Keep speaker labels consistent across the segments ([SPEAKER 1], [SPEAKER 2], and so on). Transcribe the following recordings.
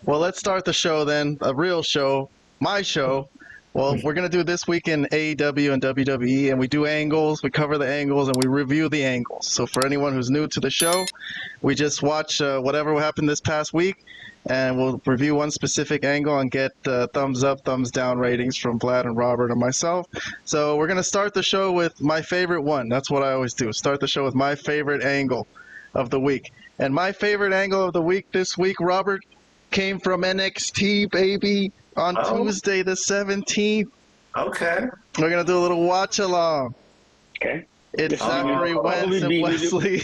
[SPEAKER 1] Well, let's start the show then. A real show. My show. Well, we're going to do This Week in AEW and WWE, and we do angles, we cover the angles, and we review the angles. So for anyone who's new to the show, we just watch whatever happened this past week, and we'll review one specific angle and get thumbs up, thumbs down ratings from Vlad and Robert and myself. So we're going to start the show with my favorite one. That's what I always do. Start the show with my favorite angle of the week. And my favorite angle of the week this week, Robert, came from NXT, baby. On Tuesday the 17th.
[SPEAKER 2] Okay.
[SPEAKER 1] We're going to do a little watch-along.
[SPEAKER 3] Okay.
[SPEAKER 1] It's Zachary, Wentz, and Wesley.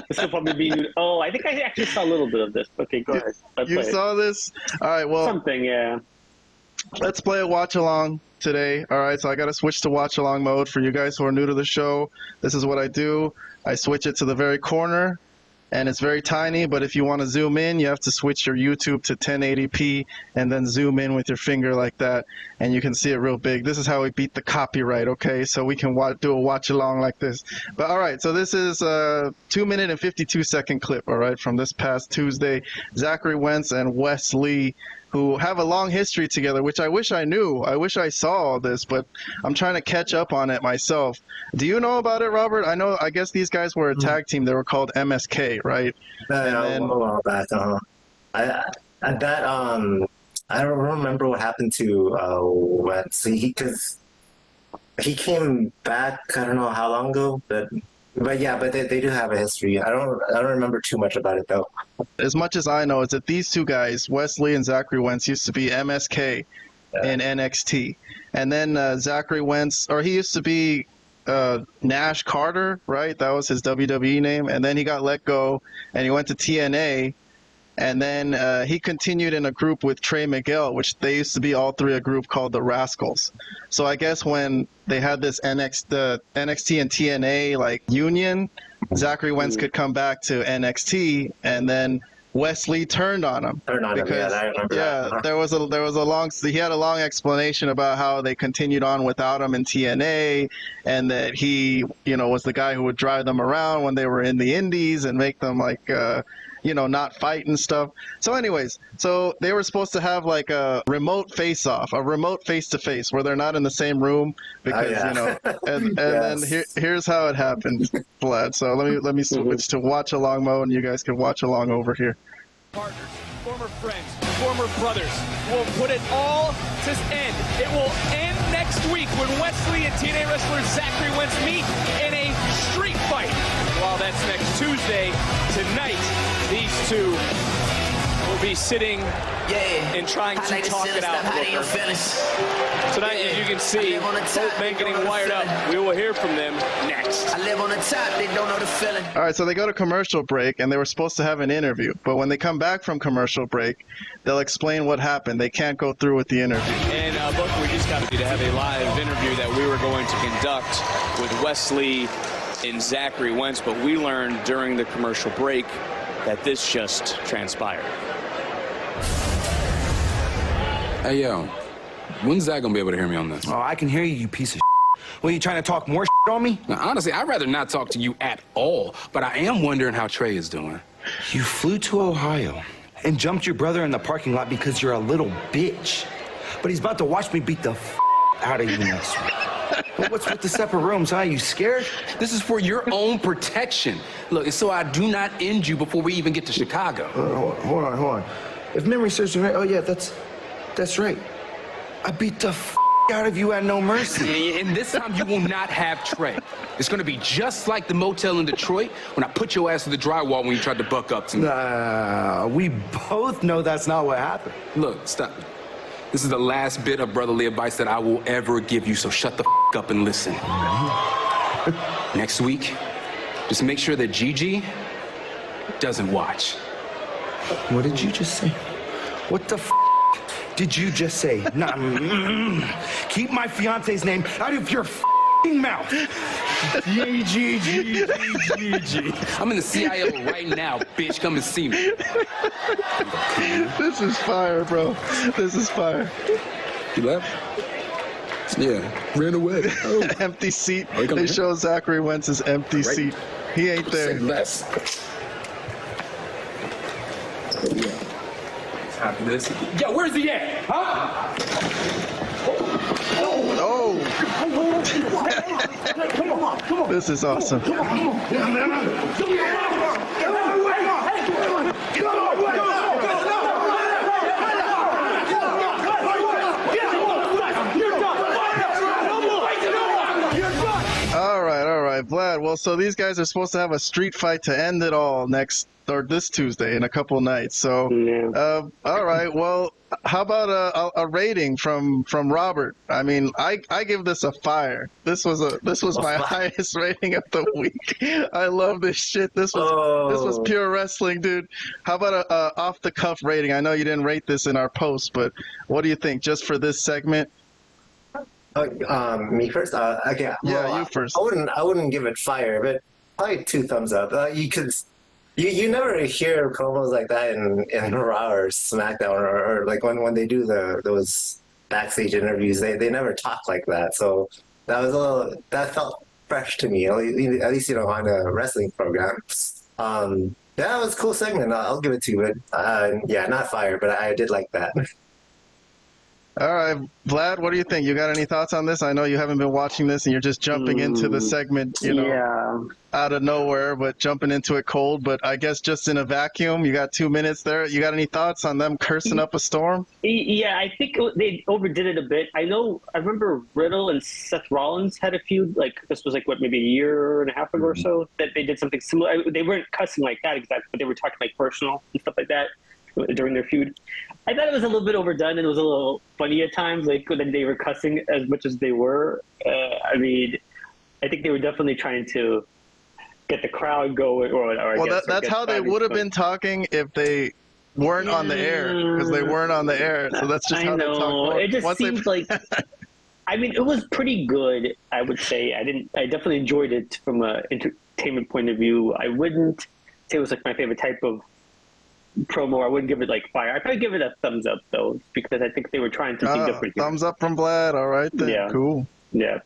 [SPEAKER 3] This will probably be new. Oh, I think I actually saw a little bit of this. Okay, go ahead.
[SPEAKER 1] You saw this? All right, well.
[SPEAKER 3] Something, yeah.
[SPEAKER 1] Let's play a watch-along today. All right, so I got to switch to watch-along mode. For you guys who are new to the show, this is what I do. I switch it to the very corner. And it's very tiny, but if you want to zoom in, you have to switch your YouTube to 1080p and then zoom in with your finger like that, and you can see it real big. This is how we beat the copyright, okay? So we can do a watch-along like this. But all right, so this is a 2-minute and 52-second clip, all right, from this past Tuesday. Zachary Wentz and Wesley, who have a long history together, which I wish I knew. I wish I saw all this, but I'm trying to catch up on it myself. Do you know about it, Robert? I guess these guys were a tag team. They were called MSK, right?
[SPEAKER 2] A while back. I don't remember what happened to Wentz. Because he came back, I don't know how long ago, but they do have a history. I don't remember too much about it though.
[SPEAKER 1] As much as I know is that these two guys, Wesley and Zachary Wentz, used to be MSK in NXT, and then Zachary Wentz, or he used to be Nash Carter, right? That was his WWE name, and then he got let go, and he went to TNA, and then he continued in a group with Trey Miguel, which they used to be all three a group called the Rascals. So I guess when they had this NXT and TNA like union, Zachary Wentz could come back to NXT, and then Wesley turned on him.
[SPEAKER 2] I remember that.
[SPEAKER 1] There was he had a long explanation about how they continued on without him in TNA, and that he, was the guy who would drive them around when they were in the indies and make them like not fight and stuff. So anyways, so they were supposed to have like a remote face-off, a remote face-to-face where they're not in the same room because, and yes. Then here's how it happened, Vlad. So let me switch to watch-along mode, and you guys can watch along over here.
[SPEAKER 4] Partners, former friends, former brothers, will put it all to end. It will end next week when Wesley and TNA wrestler Zachary Wentz meet in a street fight. Well, that's next Tuesday. Tonight, these two will be sitting and trying to talk it out. Tonight, as you can see, both men getting wired up. We will hear from them next.
[SPEAKER 5] I live on the top, they don't know the feeling.
[SPEAKER 1] All right, so they go to commercial break, and they were supposed to have an interview. But when they come back from commercial break, they'll explain what happened. They can't go through with the interview.
[SPEAKER 4] And look, we just got to have a live interview that we were going to conduct with Wesley and Zachary Wentz, but we learned during the commercial break that this just transpired.
[SPEAKER 6] Hey, yo, when's Zach gonna be able to hear me on this?
[SPEAKER 7] Oh, I can hear you, you piece of shit. Well, you trying to talk more shit on me?
[SPEAKER 6] Now, honestly, I'd rather not talk to you at all, but I am wondering how Trey is doing.
[SPEAKER 7] You flew to Ohio and jumped your brother in the parking lot because you're a little bitch. But he's about to watch me beat the out of you next week. Well, what's with the separate rooms, huh? You scared?
[SPEAKER 6] This is for your own protection. Look, it's so I do not end you before we even get to Chicago.
[SPEAKER 7] Hold on. If memory serves me right, oh yeah, that's right. I beat the out of you at No Mercy.
[SPEAKER 6] And this time you will not have Trey. It's gonna be just like the motel in Detroit when I put your ass to the drywall when you tried to buck up to me.
[SPEAKER 7] We both know that's not what happened.
[SPEAKER 6] Look, stop. This is the last bit of brotherly advice that I will ever give you, so shut the up and listen. Next week, just make sure that Gigi doesn't watch.
[SPEAKER 7] What did you just say? What the did you just say? Nah, keep my fiance's name out of your mouth. Gigi.
[SPEAKER 6] I'm in the CIO right now, bitch. Come and see me.
[SPEAKER 1] This is fire, bro. This is fire.
[SPEAKER 6] You left? Yeah, ran away. Oh.
[SPEAKER 1] Empty seat. They show Zachary Wentz's empty seat. He ain't there.
[SPEAKER 6] Say less. After this. Yo, where's he at? Huh?
[SPEAKER 1] Oh, this is awesome. All right, Vlad. Well, so these guys are supposed to have a street fight to end it all this Tuesday in a couple nights. So, all right. Well, how about a rating from Robert? I mean, I give this a fire. This was my highest rating of the week. I love this shit. This was pure wrestling, dude. How about a off the cuff rating? I know you didn't rate this in our post, but what do you think just for this segment?
[SPEAKER 2] Me first. Okay. Well,
[SPEAKER 1] you first.
[SPEAKER 2] I wouldn't give it fire, but probably 2 thumbs up. You never hear promos like that in Raw or SmackDown or like when they do those backstage interviews. They never talk like that. So that felt fresh to me. At least on a wrestling program. Yeah, it was a cool segment. I'll give it to you. But yeah, not fire, but I did like that.
[SPEAKER 1] All right, Vlad, what do you think? You got any thoughts on this? I know you haven't been watching this and you're just jumping into the segment, out of nowhere, but jumping into it cold. But I guess just in a vacuum, you got 2 minutes there. You got any thoughts on them cursing up a storm?
[SPEAKER 3] Yeah, I think they overdid it a bit. I remember Riddle and Seth Rollins had a feud, like this was maybe a year and a half ago or so, that they did something similar. They weren't cussing like that exactly, but they were talking like personal and stuff like that during their feud. I thought it was a little bit overdone and it was a little funny at times, like when they were cussing as much as they were. I mean, I think they were definitely trying to get the crowd going.
[SPEAKER 1] That's how they would have been talking if they weren't on the air, because they weren't on the air. So that's just how they talk.
[SPEAKER 3] It just seems like, I mean, it was pretty good, I would say. I definitely enjoyed it from an entertainment point of view. I wouldn't say it was like my favorite type of promo. I wouldn't give it like fire. I'd probably give it a thumbs up though, because I think they were trying something different.
[SPEAKER 1] Thumbs up from Vlad. All right then.
[SPEAKER 3] Yeah.
[SPEAKER 1] Cool.
[SPEAKER 3] Yeah.